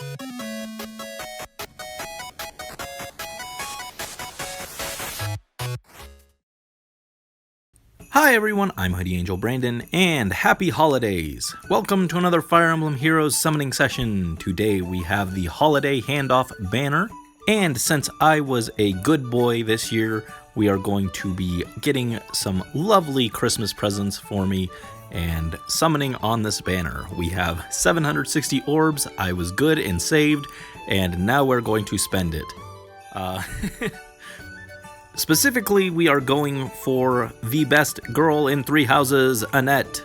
Hi everyone, I'm Hoodie Angel Brandon, and happy holidays! Welcome to another Fire Emblem Heroes summoning session. Today we have the Holiday Handoff banner, and since I was a good boy this year, we are going to be getting some lovely Christmas presents for me and summoning on this banner. We have 760 orbs, I was good and saved, and now we're going to spend it. Specifically, we are going for the best girl in Three Houses, Annette.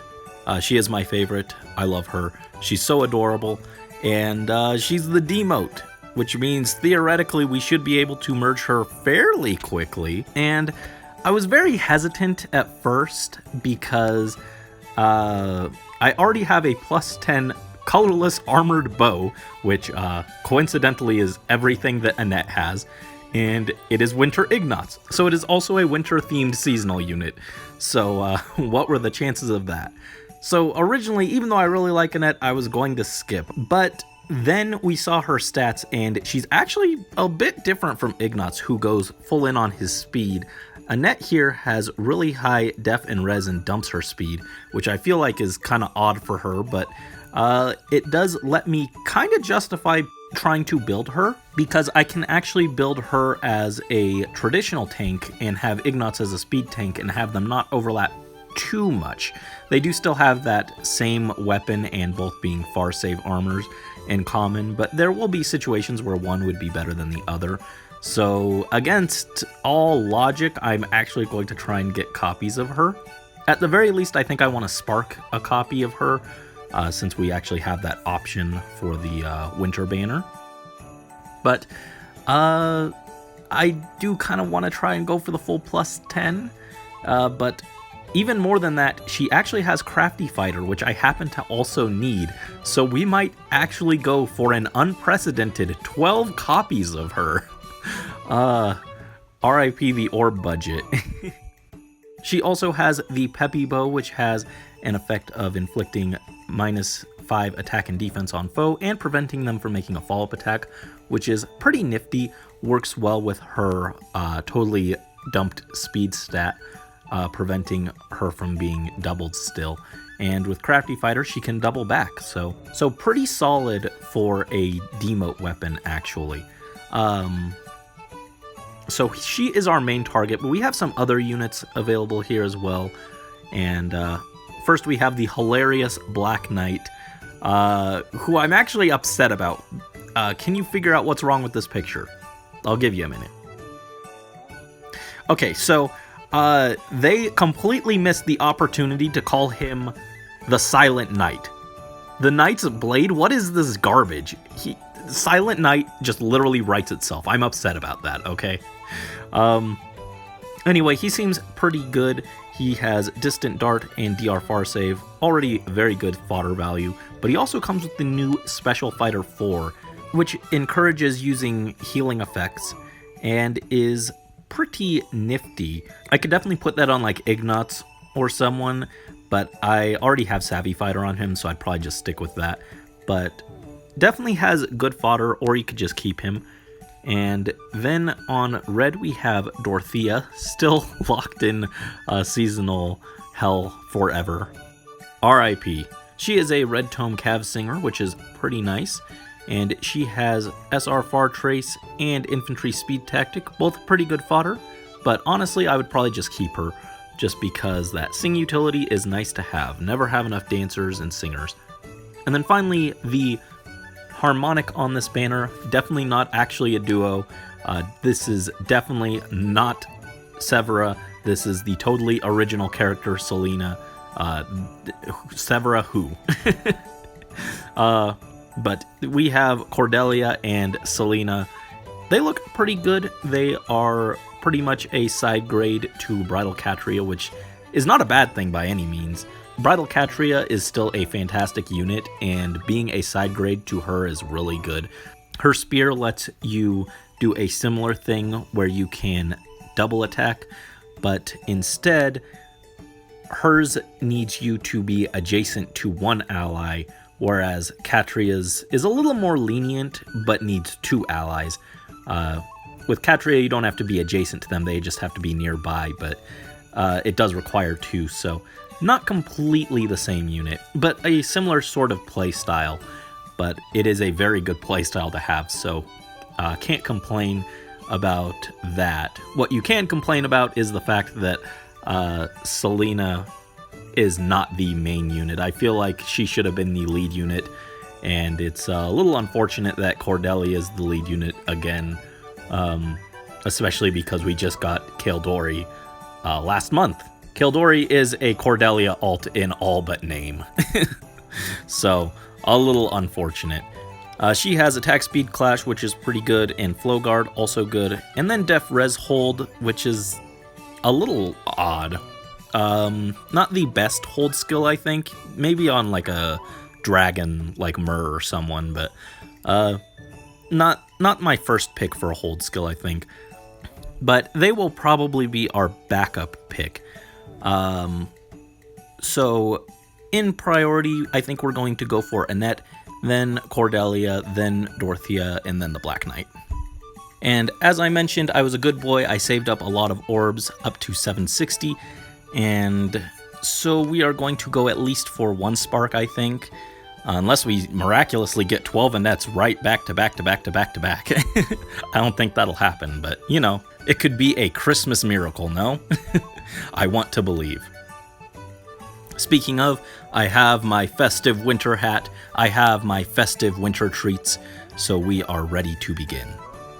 She is my favorite. I love her. She's so adorable. And she's the demote, which means theoretically we should be able to merge her fairly quickly. And I was very hesitant at first because I already have a plus 10 colorless armored bow, which coincidentally is everything that Annette has. And it is Winter Ignatz, so it is also a winter-themed seasonal unit. So what were the chances of that? So originally, even though I really like Annette, I was going to skip. But then we saw her stats, and she's actually a bit different from Ignatz, who goes full in on his speed. Annette here has really high def and res and dumps her speed, which I feel like is kind of odd for her, but it does let me kind of justify trying to build her, because I can actually build her as a traditional tank and have Ignatz as a speed tank and have them not overlap too much. They do still have that same weapon and both being far save armors in common, but there will be situations where one would be better than the other. So against all logic, I'm actually going to try and get copies of her. At the very least, I think I want to spark a copy of her, since we actually have that option for the winter banner. But I do kind of want to try and go for the full plus 10, but even more than that, she actually has Crafty Fighter, which I happen to also need, so we might actually go for an unprecedented 12 copies of her. RIP the orb budget. She also has the Peppy Bow, which has an effect of inflicting -5 attack and defense on foe and preventing them from making a follow-up attack, which is pretty nifty, works well with her totally dumped speed stat, preventing her from being doubled still. And with Crafty Fighter, she can double back, so pretty solid for a demote weapon, actually. So she is our main target, but we have some other units available here as well. And first we have the hilarious Black Knight, who I'm actually upset about. Can you figure out what's wrong with this picture? I'll give you a minute. Okay, so they completely missed the opportunity to call him the Silent Knight. The Knight's Blade? What is this garbage? Silent Knight just literally writes itself. I'm upset about that, okay? Anyway, he seems pretty good. He has Distant Dart and DR Far Save, already very good fodder value, but he also comes with the new Special Fighter 4, which encourages using healing effects and is pretty nifty. I could definitely put that on like Ignatz or someone, but I already have Savvy Fighter on him, so I'd probably just stick with that. But definitely has good fodder, or you could just keep him. And then on red we have Dorothea, still locked in seasonal hell forever. RIP. She is a Red Tome Cav Singer, which is pretty nice, and she has SR Far Trace and Infantry Speed Tactic, both pretty good fodder, but honestly I would probably just keep her, just because that sing utility is nice to have. Never have enough dancers and singers. And then finally, the harmonic on this banner, definitely not actually a duo. This is definitely not Severa. This is the totally original character, Selena. Severa who? But we have Cordelia and Selena. They look pretty good. They are pretty much a side grade to Bridal Catria, which is not a bad thing by any means. Bridal Catria is still a fantastic unit, and being a side grade to her is really good. Her spear lets you do a similar thing where you can double attack, but instead, hers needs you to be adjacent to one ally, whereas Catria's is a little more lenient, but needs 2 allies. With Catria, you don't have to be adjacent to them, they just have to be nearby, but it does require 2, so not completely the same unit, but a similar sort of play style. But it is a very good play style to have, so can't complain about that. What you can complain about is the fact that Selena is not the main unit. I feel like she should have been the lead unit, and it's a little unfortunate that Cordelia is the lead unit again, especially because we just got Kaldori last month. Kaldori is a Cordelia alt in all but name. So, a little unfortunate. She has attack speed clash, which is pretty good, and flow guard, also good. And then def res hold, which is a little odd. Not the best hold skill, I think. Maybe on like a dragon like Myrrh or someone, but not my first pick for a hold skill, I think. But they will probably be our backup pick. So in priority, I think we're going to go for Annette, then Cordelia, then Dorothea, and then the Black Knight. And as I mentioned, I was a good boy. I saved up a lot of orbs, up to 760, and so we are going to go at least for 1 spark, I think. Unless we miraculously get 12 Annettes right back to back to back to back to back. I don't think that'll happen, but you know, it could be a Christmas miracle, no? I want to believe. Speaking of, I have my festive winter hat, I have my festive winter treats, so we are ready to begin.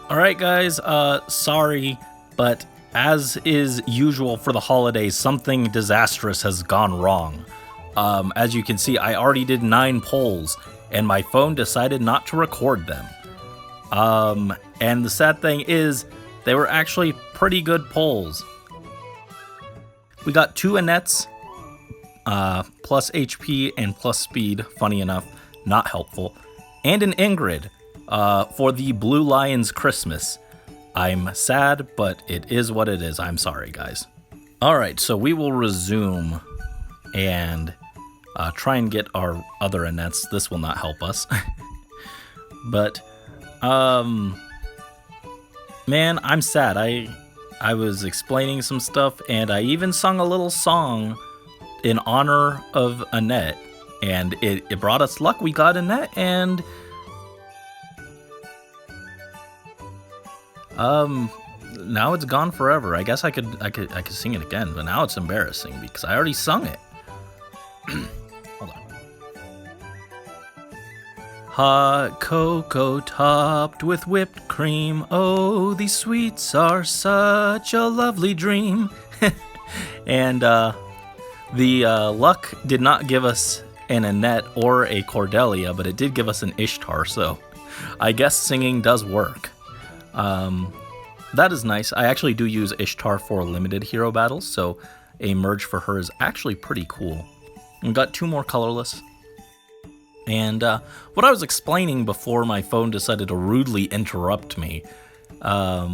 Alright guys, sorry, but as is usual for the holidays, something disastrous has gone wrong. As you can see, I already did 9 polls, and my phone decided not to record them. And the sad thing is, they were actually pretty good polls. We got 2 Annettes, plus HP and plus speed, funny enough, not helpful, and an Ingrid, for the Blue Lions Christmas. I'm sad, but it is what it is. I'm sorry, guys. Alright, so we will resume and try and get our other Annettes. This will not help us. But, man, I'm sad. I was explaining some stuff, and I even sung a little song in honor of Annette, and it brought us luck. We got Annette, and now it's gone forever. I guess I could sing it again, but now it's embarrassing because I already sung it. Hold on. Hot cocoa topped with whipped cream. Oh, these sweets are such a lovely dream. And the luck did not give us an Annette or a Cordelia, but it did give us an Ishtar, so I guess singing does work. That is nice. I actually do use Ishtar for limited hero battles, so a merge for her is actually pretty cool. We got 2 more colorless. And what I was explaining before my phone decided to rudely interrupt me, I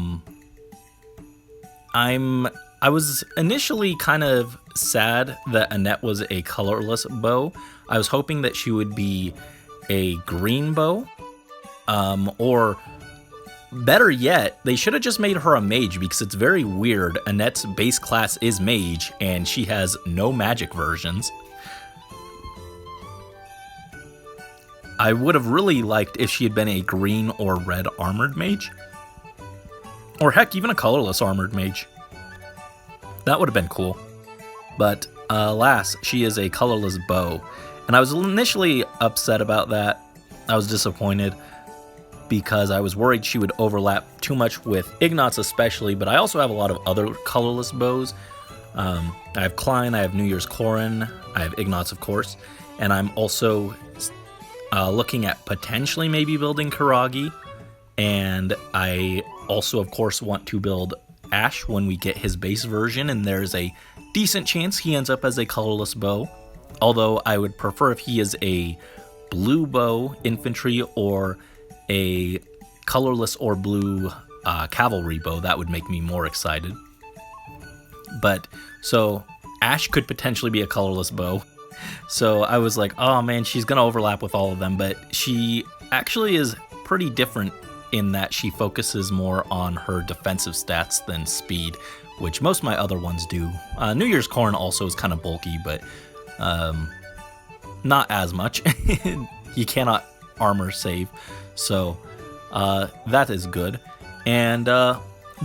was initially kind of sad that Annette was a colorless bow. I was hoping that she would be a green bow, or better yet, they should have just made her a mage, because it's very weird. Annette's base class is mage, and she has no magic versions. I would have really liked if she had been a green or red armored mage. Or heck, even a colorless armored mage. That would have been cool. But alas, she is a colorless bow. And I was initially upset about that. I was disappointed because I was worried she would overlap too much with Ignatz especially, but I also have a lot of other colorless bows. I have Klein, I have New Year's Corin, I have Ignatz of course, and I'm also looking at potentially maybe building Karagi, and I also of course want to build Ash when we get his base version, and there's a decent chance he ends up as a colorless bow, although I would prefer if he is a blue bow infantry or a colorless or blue cavalry bow. That would make me more excited. But so Ash could potentially be a colorless bow. So I was like, oh man, she's going to overlap with all of them. But she actually is pretty different in that she focuses more on her defensive stats than speed, which most of my other ones do. New Year's Corn also is kind of bulky, but not as much. You cannot armor save, so that is good. And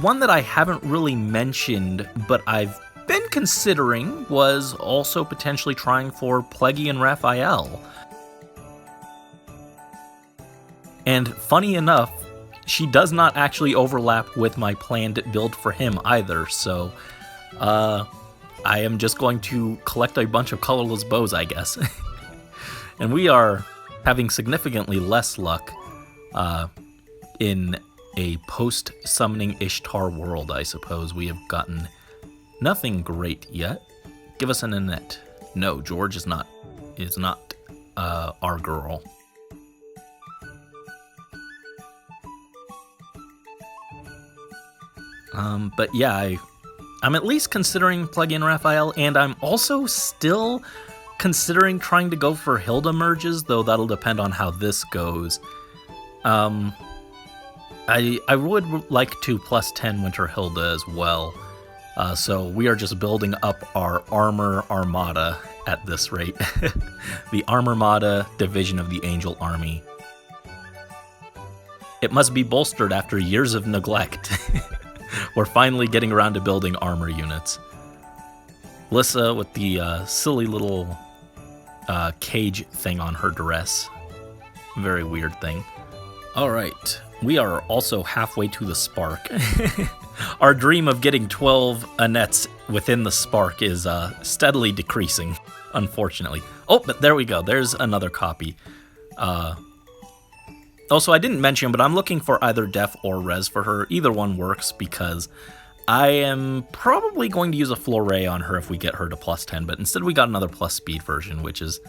one that I haven't really mentioned, but I've been considering, was also potentially trying for Plegian Raphael. And funny enough, she does not actually overlap with my planned build for him either, so I am just going to collect a bunch of colorless bows, I guess. And we are having significantly less luck in a post-summoning Ishtar world, I suppose. We have gotten nothing great yet. Give us an Annette. No, George is not our girl. But yeah, I'm at least considering Plegian Raphael, and I'm also still considering trying to go for Hilda merges, though that'll depend on how this goes. I would like to +10 Winter Hilda as well. So we are just building up our armor armada at this rate. The Armormada division of the Angel Army. It must be bolstered after years of neglect. We're finally getting around to building armor units. Lissa with the silly little cage thing on her dress. Very weird thing. Alright, we are also halfway to the Spark. Our dream of getting 12 Annettes within the Spark is steadily decreasing, unfortunately. Oh, but there we go. There's another copy. Also, I didn't mention, but I'm looking for either Def or Res for her. Either one works, because I am probably going to use a Fleuret on her if we get her to +10, but instead we got another plus speed version, which is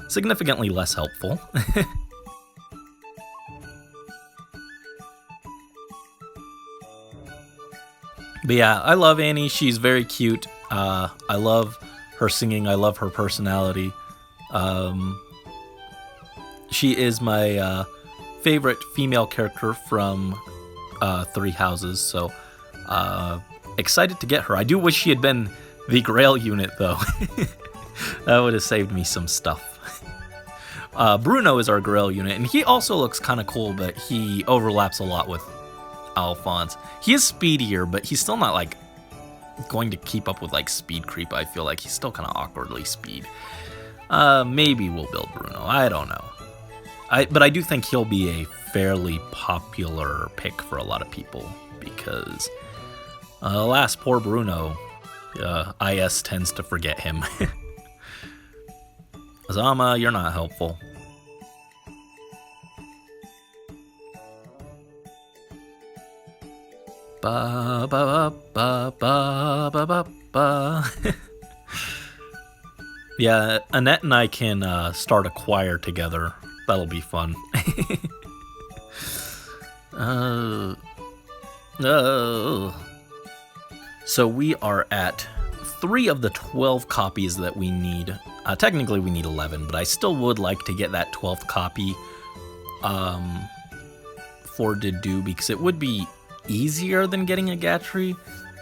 significantly less helpful. But yeah, I love Annie. She's very cute. I love her singing. I love her personality. She is my favorite female character from Three Houses, so excited to get her. I do wish she had been the Grail unit, though. That would have saved me some stuff. Bruno is our Grail unit, and he also looks kind of cool, but he overlaps a lot with Alphonse. He is speedier, but he's still not like going to keep up with like speed creep. I feel like he's still kind of awkwardly speed. Maybe we'll build Bruno. I don't know. But I do think he'll be a fairly popular pick for a lot of people, because alas, poor Bruno, IS tends to forget him. Azama, you're not helpful. Ba ba ba ba ba ba ba. Yeah, Annette and I can start a choir together. That'll be fun. So we are at 3 of the 12 copies that we need. Technically we need 11, but I still would like to get that 12th copy for Dedue, because it would be easier than getting a Gatry.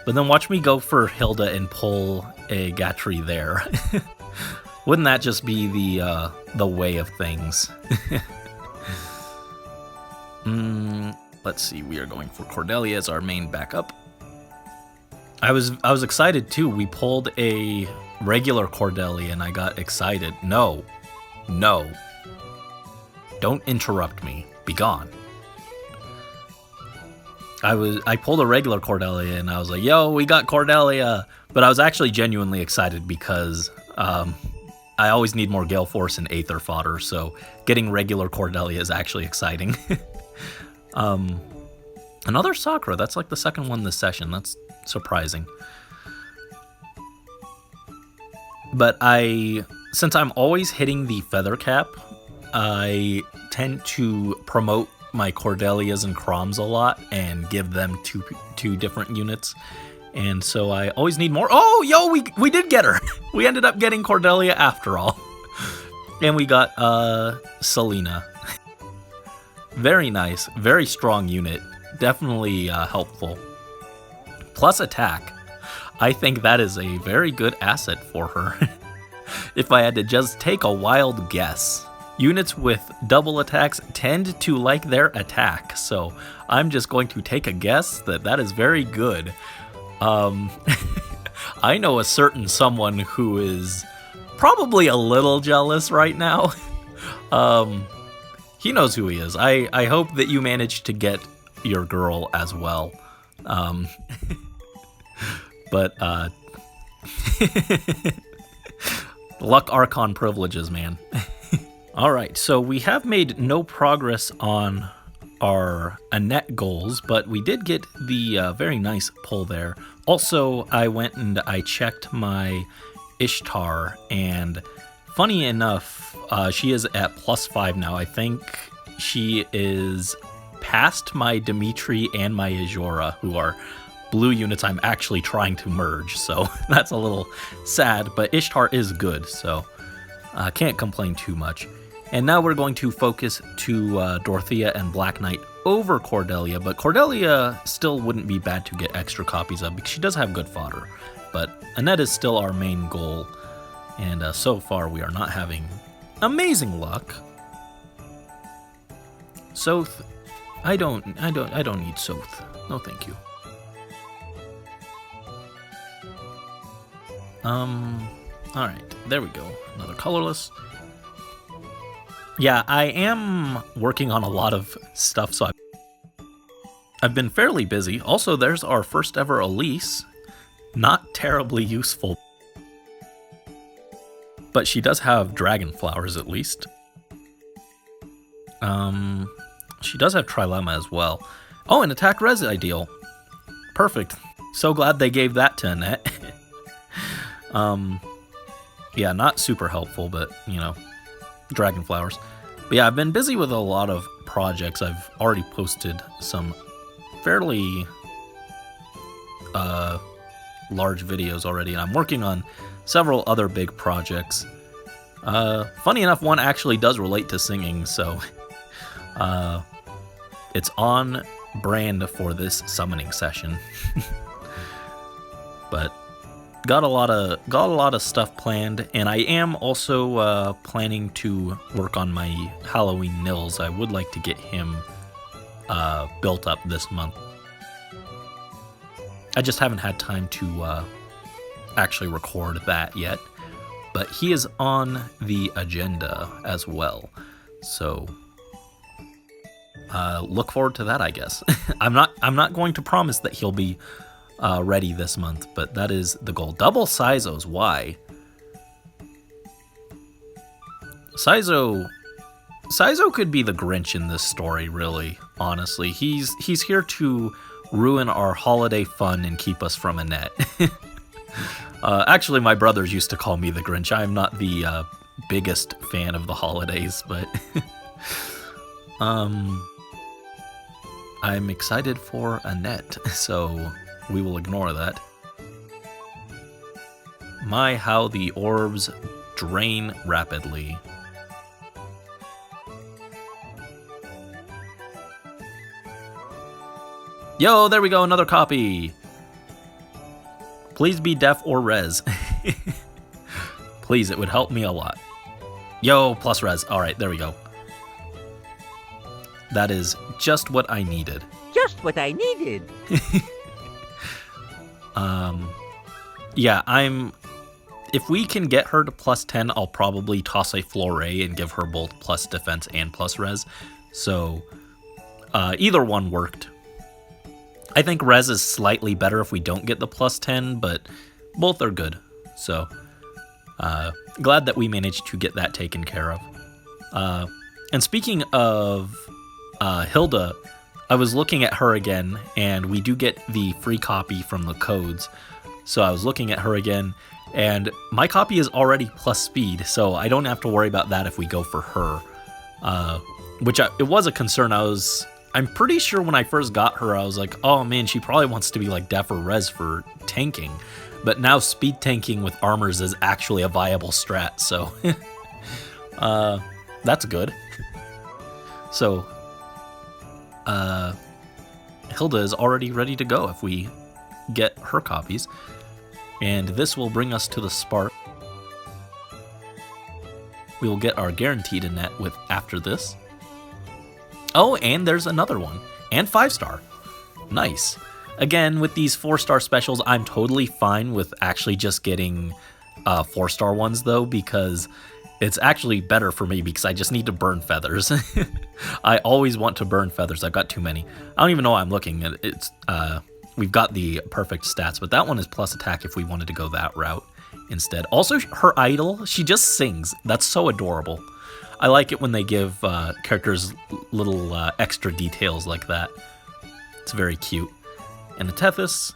But then watch me go for Hilda and pull a Gatry there. Wouldn't that just be the way of things? Let's see, we are going for Cordelia as our main backup. I was excited too. We pulled a regular Cordelia and I got excited. No. Don't interrupt me. Be gone. I pulled a regular Cordelia and I was like, yo, we got Cordelia. But I was actually genuinely excited because I always need more Gale Force and Aether fodder, so getting regular Cordelia is actually exciting. Another Sakura, that's like the second one this session. That's surprising. But since I'm always hitting the feather cap, I tend to promote my Cordelias and Chroms a lot and give them two different units. And so I always need more. Oh, yo, we did get her. We ended up getting Cordelia after all. And we got Selena. Very nice, very strong unit. Definitely helpful. Plus attack. I think that is a very good asset for her. If I had to just take a wild guess. Units with double attacks tend to like their attack, so I'm just going to take a guess that that is very good. I know a certain someone who is probably a little jealous right now. He knows who he is. I hope that you managed to get your girl as well. But luck Archon privileges, man. Alright, so we have made no progress on our Annette goals, but we did get the very nice pull there. Also, I went and I checked my Ishtar, and funny enough, she is at +5 now. I think she is past my Dimitri and my Ajora, who are blue units I'm actually trying to merge, so that's a little sad, but Ishtar is good, so I can't complain too much. And now we're going to focus to Dorothea and Black Knight over Cordelia, but Cordelia still wouldn't be bad to get extra copies of because she does have good fodder. But Annette is still our main goal, and so far we are not having amazing luck. Soth, I don't need Soth. No, thank you. All right, there we go. Another colorless. Yeah, I am working on a lot of stuff, so I've been fairly busy. Also, there's our first ever Elise. Not terribly useful, but she does have dragon flowers at least. She does have Trilemma as well. Oh, and attack res ideal. Perfect. So glad they gave that to Annette. Yeah, not super helpful, but, you know, dragon flowers. But yeah, I've been busy with a lot of projects. I've already posted some fairly large videos already, and I'm working on several other big projects. Funny enough, one actually does relate to singing, so it's on brand for this summoning session. But got a lot of stuff planned, and I am also planning to work on my Halloween Nils. I would like to get him built up this month. I just haven't had time to actually record that yet, but he is on the agenda as well, so look forward to that, I guess. I'm not going to promise that he'll be ready this month, but that is the goal. Double Sizos, why? Sizo could be the Grinch in this story, really, honestly. He's here to ruin our holiday fun and keep us from Annette. Actually, my brothers used to call me the Grinch. I'm not the biggest fan of the holidays, but I'm excited for Annette, so we will ignore that. My, how the orbs drain rapidly. Yo, there we go, another copy. Please be def or res. Please, it would help me a lot. Yo, plus res. All right, there we go. That is just what I needed. Just what I needed. Yeah, if we can get her to +10, I'll probably toss a Flore and give her both plus defense and plus res. So, either one worked. I think res is slightly better if we don't get the +10, but both are good. So, glad that we managed to get that taken care of. And speaking of Hilda, I was looking at her again, and we do get the free copy from the codes. So I was looking at her again, and my copy is already plus speed, so I don't have to worry about that if we go for her. It was a concern. I'm pretty sure when I first got her, I was like, oh man, she probably wants to be like def or res for tanking. But now speed tanking with armors is actually a viable strat, so That's good. So, Hilda is already ready to go if we get her copies. And this will bring us to the spark. We will get our guaranteed Annette with after this. Oh, and there's another one. And 5-star. Nice. Again, with these 4-star specials, I'm totally fine with actually just getting 4-star ones, though, because it's actually better for me because I just need to burn feathers. I always want to burn feathers. I've got too many. I don't even know why I'm looking. We've got the perfect stats, but that one is plus attack if we wanted to go that route instead. Also, her idol, she just sings. That's so adorable. I like it when they give characters little extra details like that. It's very cute. And the Tethys,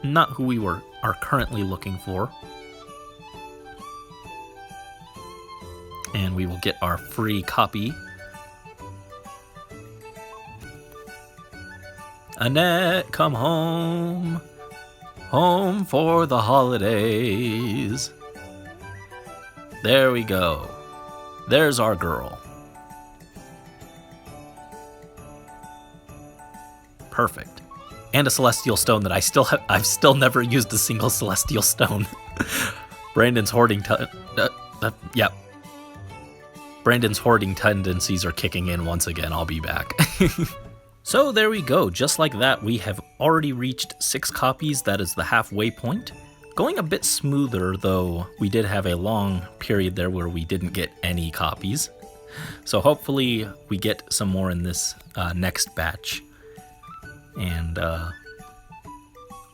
not who we are currently looking for. And we will get our free copy. Annette, come home. Home for the holidays. There we go. There's our girl. Perfect. And a celestial stone that I've still never used a single celestial stone. Brandon's hoarding yep. Brandon's hoarding tendencies are kicking in once again. I'll be back. So there we go. Just like that, we have already reached 6 copies. That is the halfway point. Going a bit smoother, though we did have a long period there where we didn't get any copies. So hopefully we get some more in this next batch. And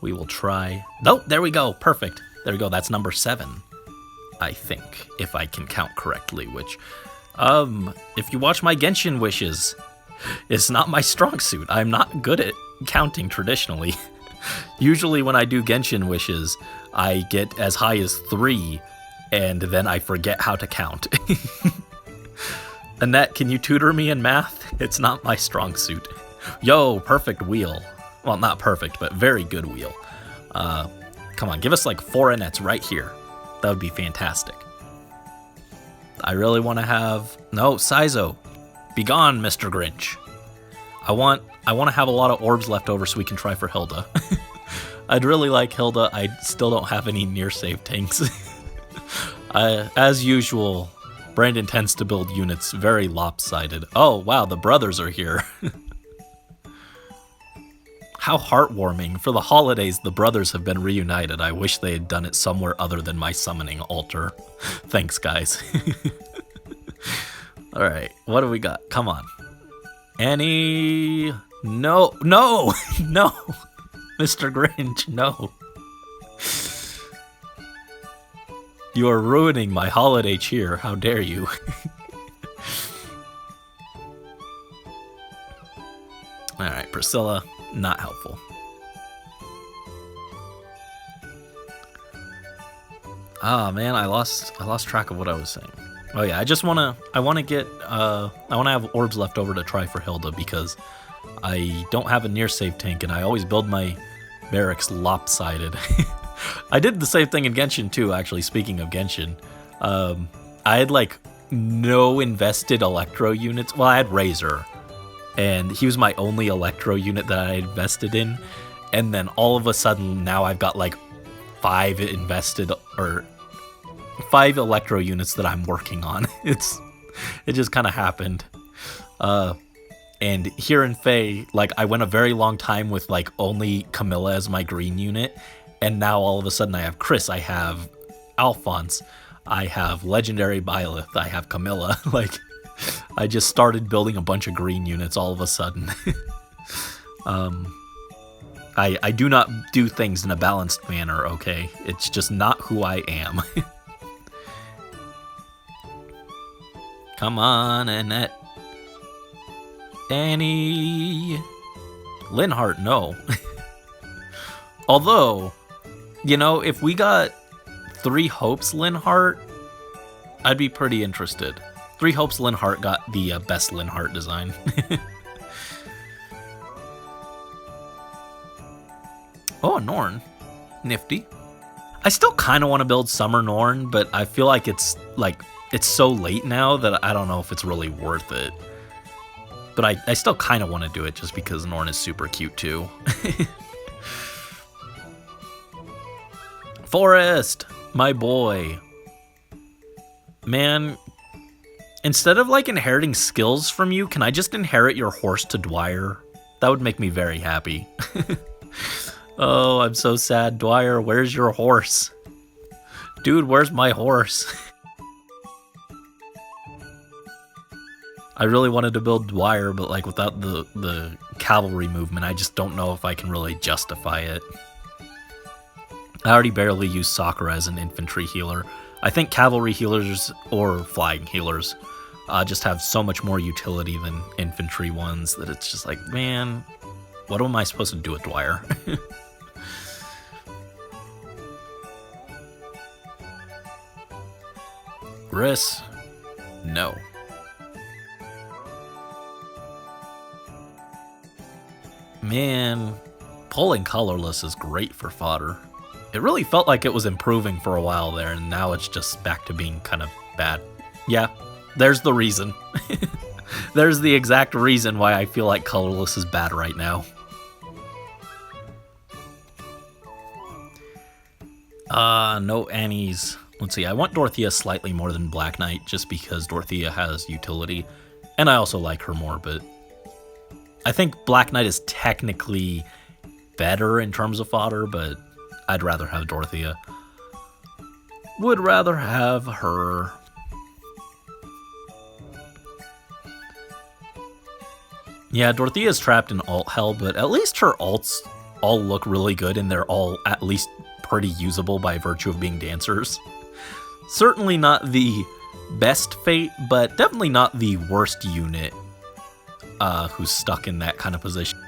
we will try. Oh, there we go. Perfect. There we go. That's number 7, I think, if I can count correctly, which, if you watch my Genshin wishes, it's not my strong suit. I'm not good at counting traditionally. Usually when I do Genshin wishes, I get as high as 3, and then I forget how to count. Annette, can you tutor me in math? It's not my strong suit. Yo, perfect wheel. Well, not perfect, but very good wheel. Come on, give us like 4 Annettes right here. That would be fantastic. I really want to have... No, Saizo. Be gone, Mr. Grinch. I want to have a lot of orbs left over so we can try for Hilda. I'd really like Hilda. I still don't have any near save tanks. As usual, Brandon tends to build units very lopsided. Oh, wow, the brothers are here. How heartwarming. For the holidays, the brothers have been reunited. I wish they had done it somewhere other than my summoning altar. Thanks, guys. Alright, what do we got? Come on. Annie... No! No! No! Mr. Grinch, no. You are ruining my holiday cheer. How dare you? Alright, Priscilla, not helpful. Ah, man, I lost track of what I was saying. Oh yeah, I want to have orbs left over to try for Hilda because I don't have a near save tank and I always build my barracks lopsided. I did the same thing in Genshin too, actually, speaking of Genshin. I had like no invested electro units. Well, I had Razor and he was my only electro unit that I invested in. And then all of a sudden now I've got like 5 invested or 5 electro units that I'm working on. It just kind of happened. And here in Fae, like I went a very long time with like only Camilla as my green unit, and now all of a sudden I have Chris, I have Alphonse, I have Legendary Byleth, I have Camilla. Like I just started building a bunch of green units all of a sudden. I do not do things in a balanced manner, okay? It's just not who I am. Come on, Annette. Annie. Linhart, no. Although, you know, if we got 3 Hopes Linhart, I'd be pretty interested. 3 Hopes Linhart got the best Linhart design. Oh, Norn. Nifty. I still kind of want to build Summer Norn, but I feel like it's like it's so late now that I don't know if it's really worth it. But I still kind of want to do it just because Norn is super cute too. Forrest, my boy. Man, instead of like inheriting skills from you, can I just inherit your horse to Dwyer? That would make me very happy. Oh, I'm so sad. Dwyer, where's your horse? Dude, where's my horse? I really wanted to build Dwyer, but like without the cavalry movement, I just don't know if I can really justify it. I already barely use Sakura as an infantry healer. I think cavalry healers or flying healers just have so much more utility than infantry ones that it's just like, man, what am I supposed to do with Dwyer? Riss? No. Man, pulling colorless is great for fodder. It really felt like it was improving for a while there, and now it's just back to being kind of bad. Yeah, there's the reason. There's the exact reason why I feel like colorless is bad right now. No Annies. Let's see, I want Dorothea slightly more than Black Knight, just because Dorothea has utility, and I also like her more, but I think Black Knight is technically better in terms of fodder, but I'd rather have Dorothea. Would rather have her. Yeah, Dorothea's trapped in alt hell, but at least her alts all look really good, and they're all at least pretty usable by virtue of being dancers. Certainly not the best fate, but definitely not the worst unit who's stuck in that kind of position.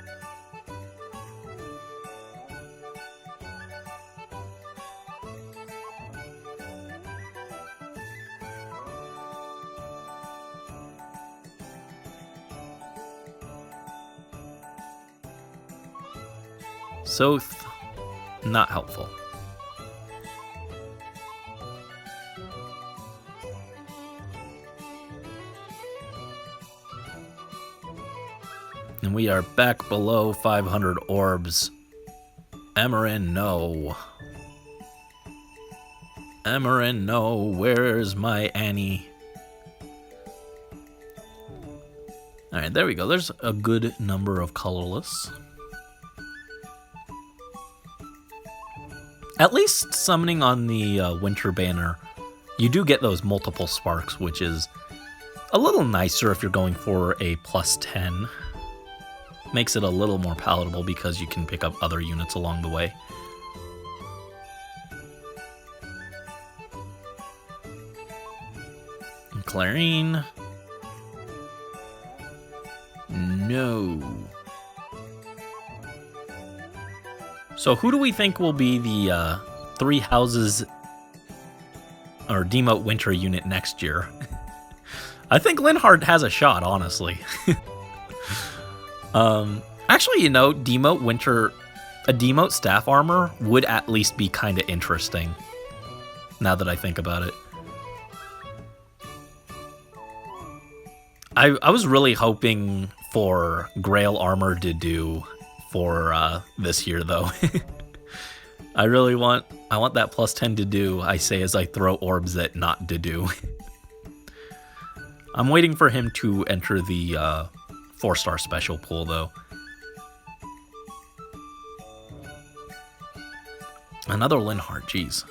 Soth, not helpful. And we are back below 500 orbs. Amarin, no. Amarin, no. Where's my Annie? Alright, there we go. There's a good number of colorless. At least summoning on the Winter Banner, you do get those multiple sparks, which is a little nicer if you're going for a +10. Makes it a little more palatable because you can pick up other units along the way. And Clarine. No. So who do we think will be the 3 houses or demote winter unit next year? I think Linhardt has a shot, honestly. Actually, you know, demote winter, a demote staff armor would at least be kind of interesting. Now that I think about it. I was really hoping for Grail armor to do for this year, though. I want that +10 to do, I say as I throw orbs at not to do. I'm waiting for him to enter the 4-star special pool, though. Another Linhardt, jeez.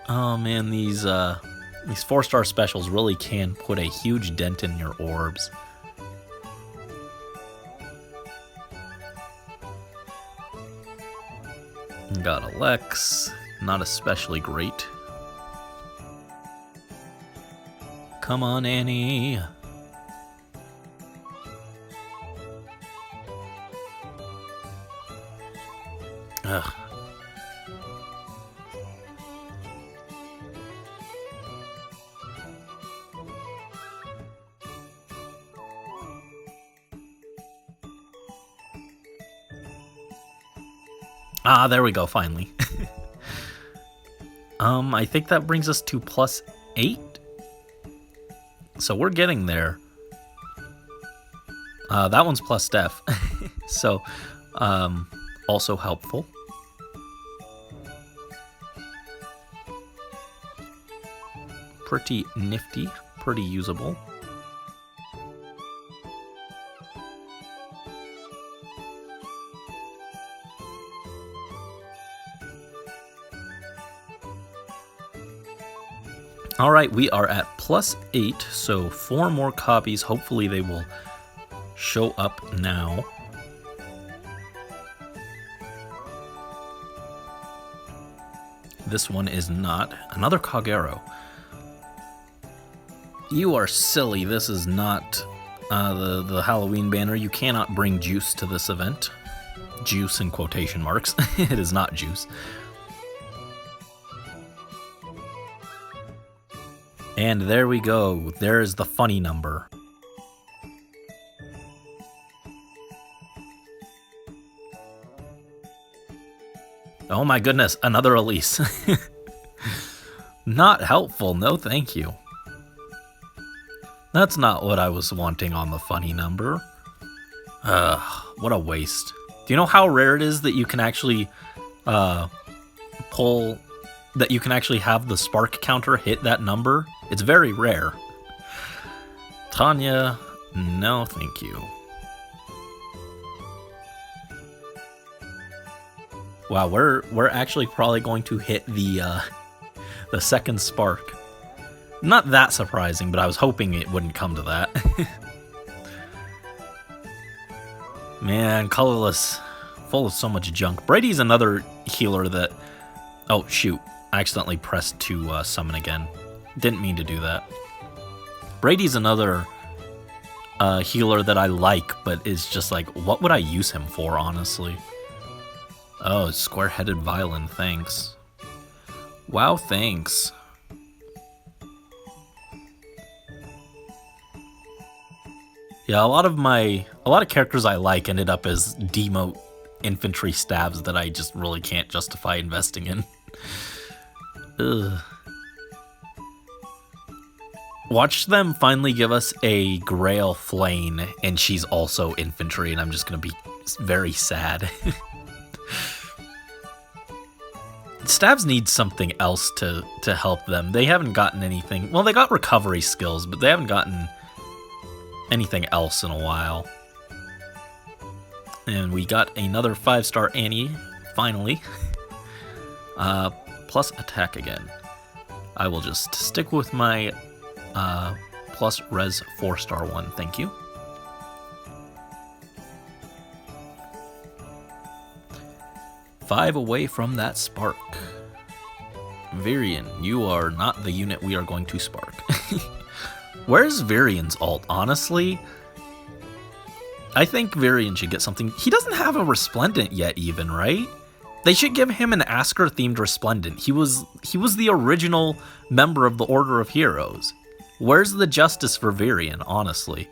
Oh man, these 4-star specials really can put a huge dent in your orbs. Got a Lex, not especially great. Come on, Annie. Ugh. Ah, there we go, finally. I think that brings us to +8. So we're getting there. That one's plus def. So, also helpful. Pretty nifty, pretty usable. All right, we are at +8, so 4 more copies. Hopefully they will show up now. This one is not. Another Kagero. You are silly. This is not the Halloween banner. You cannot bring juice to this event. Juice in quotation marks. It is not juice. And there we go. There's the funny number. Oh my goodness, another Elise. Not helpful, no thank you. That's not what I was wanting on the funny number. What a waste. Do you know how rare it is that you can actually that you can actually have the spark counter hit that number? It's very rare. Tanya, no thank you. Wow, we're actually probably going to hit the second spark. Not that surprising, but I was hoping it wouldn't come to that. Man, colorless, full of so much junk. Brady's another healer that... Oh, shoot. I accidentally pressed to summon again. Didn't mean to do that. Brady's another healer that I like, but is just like, what would I use him for, honestly? Oh, square-headed violin, thanks. Wow, thanks. Yeah, a lot of characters I like ended up as demote infantry stabs that I just really can't justify investing in. Ugh. Watch them finally give us a Grail Flame, and she's also infantry, and I'm just gonna be very sad. Stabs need something else to help them. They haven't gotten anything. Well, they got recovery skills, but they haven't gotten anything else in a while. And we got another 5-star Annie, finally. Plus attack again. I will just stick with my plus res 4-star one, thank you. Five away from that spark. Virion, you are not the unit we are going to spark. Where's Virion's ult? Honestly, I think Virion should get something. He doesn't have a Resplendent yet even, right? They should give him an Asker-themed Resplendent. He was the original member of the Order of Heroes. Where's the justice for Virion, honestly?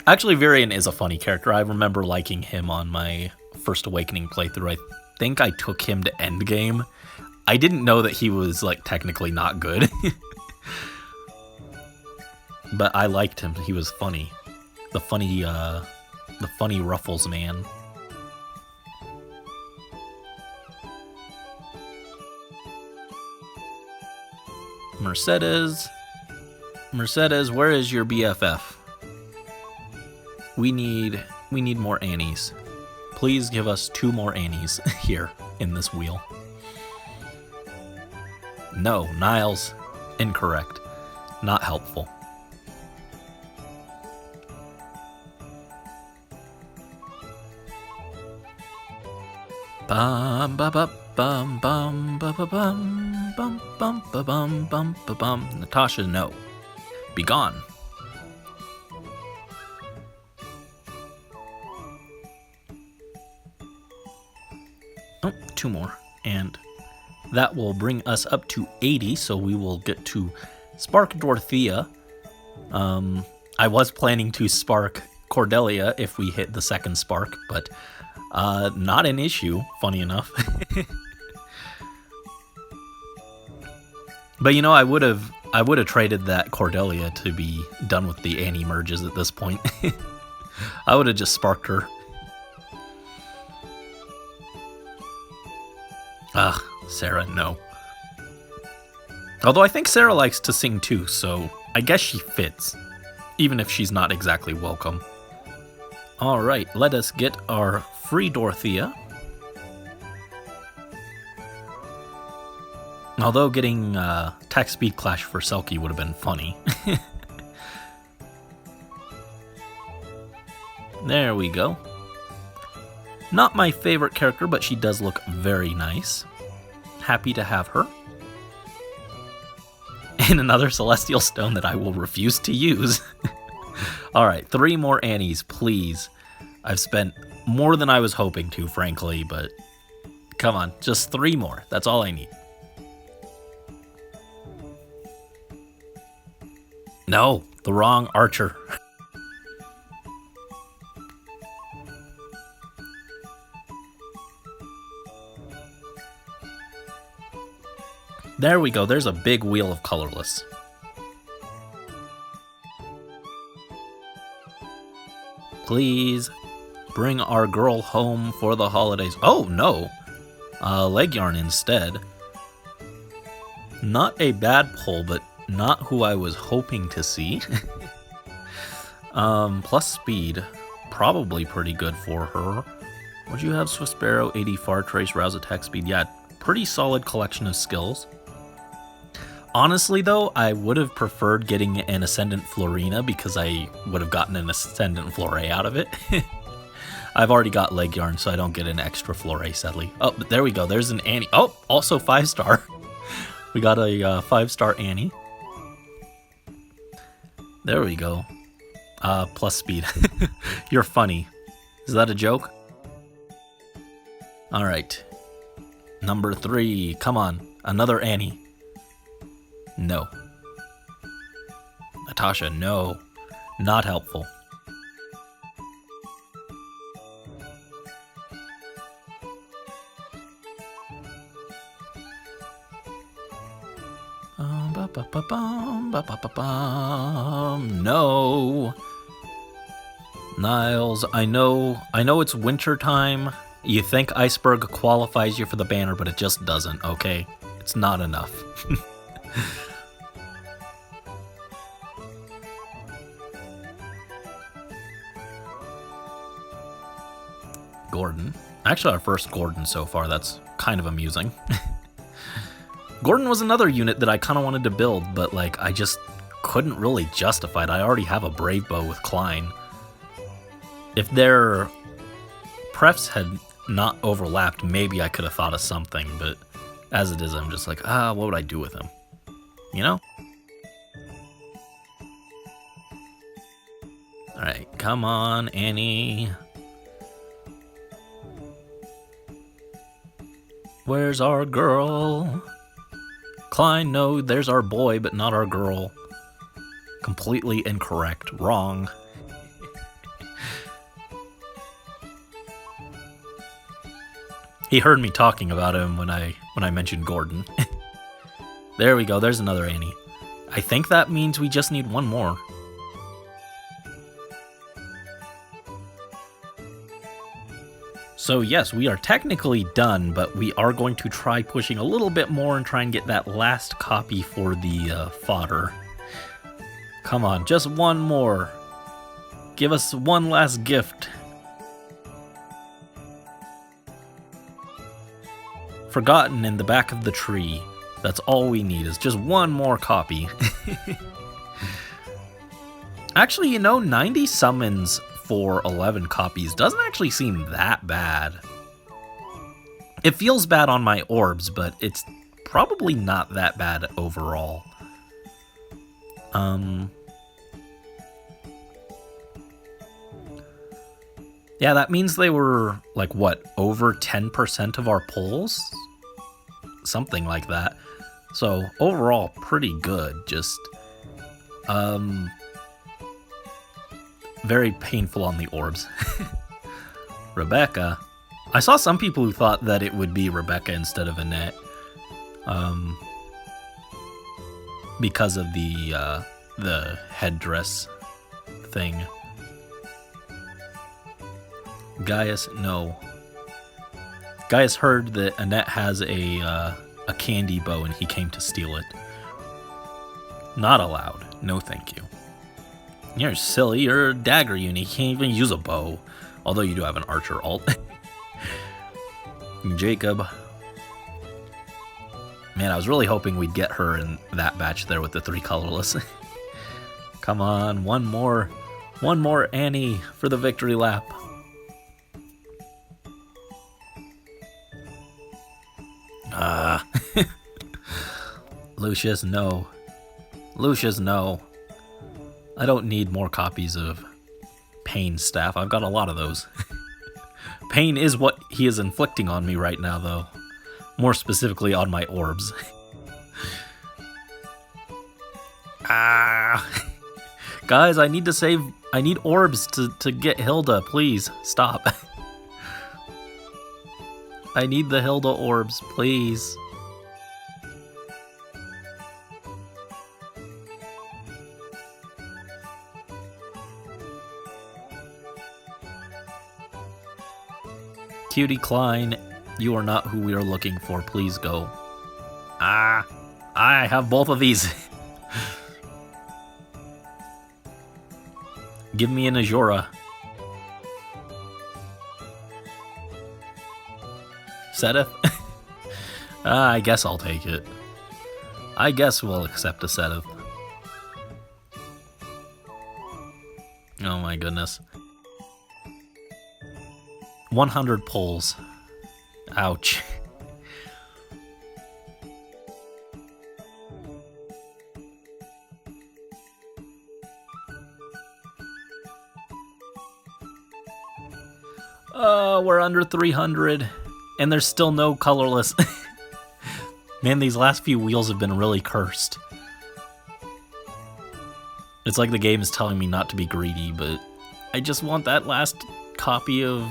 Actually, Virion is a funny character. I remember liking him on my First Awakening playthrough. I think I took him to endgame. I didn't know that he was, like, technically not good. But I liked him. He was funny. The funny Ruffles man. Mercedes, where is your BFF? We need more Annies. Please give us 2 more Annies here in this wheel. No, Niles, incorrect. Not helpful. Bum ba ba bum bum ba ba bum bum bum ba bum bum ba bum. Natasha, no. Be gone. Oh, 2 more. And that will bring us up to 80, so we will get to Spark Dorothea. I was planning to spark Cordelia if we hit the second spark, but Not an issue, funny enough. But you know, I would have traded that Cordelia to be done with the Annie merges at this point. I would have just sparked her. Ugh, Sarah, no. Although I think Sarah likes to sing too, so I guess she fits, even if she's not exactly welcome. Alright, let us get our free Dorothea. Although getting Tech Speed Clash for Selkie would have been funny. There we go. Not my favorite character, but she does look very nice. Happy to have her. And another Celestial Stone that I will refuse to use. Alright, 3 more Annies, please. I've spent more than I was hoping to, frankly, but come on, just 3 more. That's all I need. No, the wrong archer. There we go, there's a big wheel of colorless. Please bring our girl home for the holidays. Oh no, leg yarn instead. Not a bad pull, but not who I was hoping to see. Plus speed, probably pretty good for her. Would you have Swift Sparrow, 80 Far Trace, Rouse Attack Speed? Yeah, pretty solid collection of skills. Honestly though, I would have preferred getting an Ascendant Florina because I would have gotten an Ascendant Flore out of it. I've already got leg yarn, so I don't get an extra Flore, sadly. Oh, but there we go, there's an Annie. Oh, also 5-star. We got a 5-star Annie. There we go. Plus speed. You're funny. Is that a joke? Alright. Number 3. Come on. Another Annie. No. Natasha, no. Not helpful. No. Niles, I know it's winter time. You think Iceberg qualifies you for the banner, but it just doesn't, okay? It's not enough. Gordon. Actually, our first Gordon so far. That's kind of amusing. Gordon was another unit that I kind of wanted to build, but like I just couldn't really justify it. I already have a Brave Bow with Klein. If their prefs had not overlapped, maybe I could have thought of something, but as it is, I'm just like, what would I do with him? You know? Alright, come on, Annie. Where's our girl? Klein, no, there's our boy, but not our girl. Completely incorrect. Wrong. He heard me talking about him when I mentioned Gordon. There we go, there's another Annie. I think that means we just need one more. So yes, we are technically done, but we are going to try pushing a little bit more and try and get that last copy for the fodder. Come on, just one more. Give us one last gift. Forgotten in the back of the tree. That's all we need, is just one more copy. Actually, you know, 90 summons for 11 copies doesn't actually seem that bad. It feels bad on my orbs, but it's probably not that bad overall. Yeah, that means they were, like, what, over 10% of our pulls? Something like that. So, overall, pretty good. Just, very painful on the orbs. Rebecca, I saw some people who thought that it would be Rebecca instead of Annette. Because of the headdress thing. Gaius, no. Gaius heard that Annette has a candy bow and he came to steal it. Not allowed. No thank you. You're silly. You're a dagger unit. You can't even use a bow. Although you do have an archer alt. Jacob. Man, I was really hoping we'd get her in that batch there with the 3 colorless. Come on, one more Annie for the victory lap. Lucius, no. Lucius, no. I don't need more copies of Pain's staff. I've got a lot of those. Pain is what he is inflicting on me right now, though. More specifically on my orbs. Guys, I need orbs to get Hilda, please. Stop. I need the Hilda orbs, please. Cutie Klein, you are not who we are looking for. Please go. I have both of these. Give me an Azura. Seteth? I guess I'll take it. I guess we'll accept a Seteth. Oh my goodness. 100 pulls. Ouch. We're under 300, and there's still no colorless. Man, these last few wheels have been really cursed. It's like the game is telling me not to be greedy, but I just want that last copy of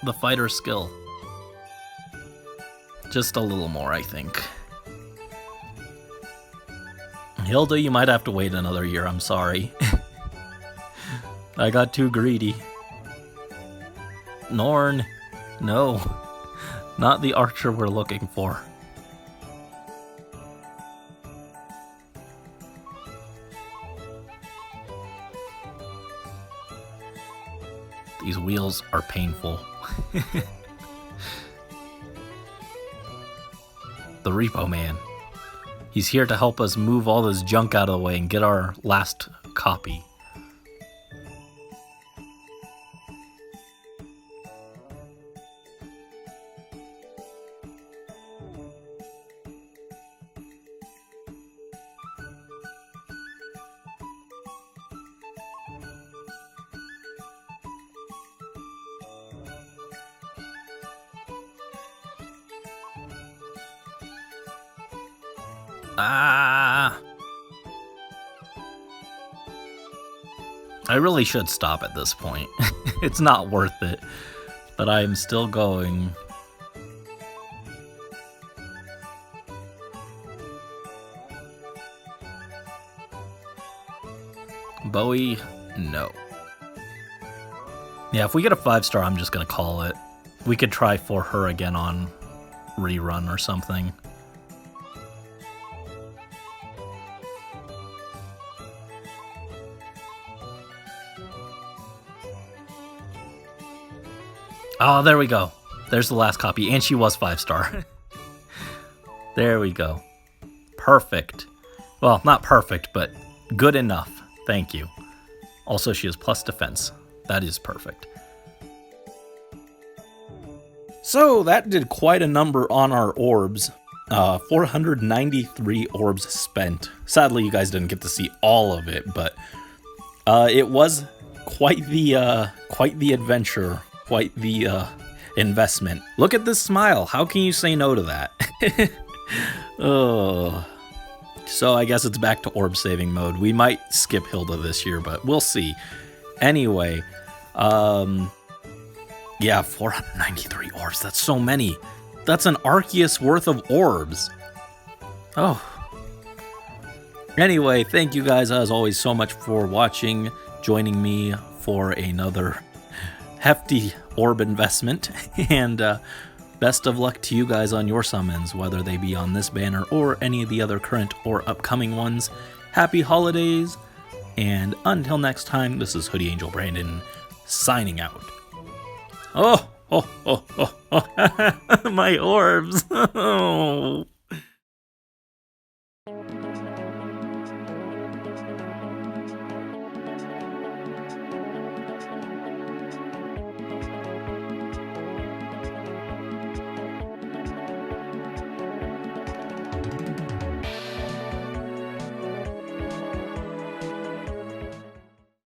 the fighter skill. Just a little more, I think. Hilda, you might have to wait another year, I'm sorry. I got too greedy. Norn, no. Not the archer we're looking for. These wheels are painful. The Repo Man. He's here to help us move all this junk out of the way and get our last copy. I really should stop at this point. It's not worth it, but I am still going. Bowie, no. Yeah, if we get a 5-star, I'm just gonna call it. We could try for her again on rerun or something. Oh, there we go. There's the last copy, and she was 5-star. There we go. Perfect. Well, not perfect, but good enough. Thank you. Also, she has plus defense. That is perfect. So, that did quite a number on our orbs. 493 orbs spent. Sadly, you guys didn't get to see all of it, but it was quite the adventure. Quite the investment. Look at this smile. How can you say no to that? Oh. So I guess it's back to orb saving mode. We might skip Hilda this year, but we'll see. Anyway, Yeah, 493 orbs. That's so many. That's an Arceus worth of orbs. Oh. Anyway, thank you guys as always so much for watching, joining me for another hefty orb investment, and best of luck to you guys on your summons, whether they be on this banner or any of the other current or upcoming ones. Happy holidays, and until next time, this is Hoodie Angel Brandon signing out. Oh, my orbs.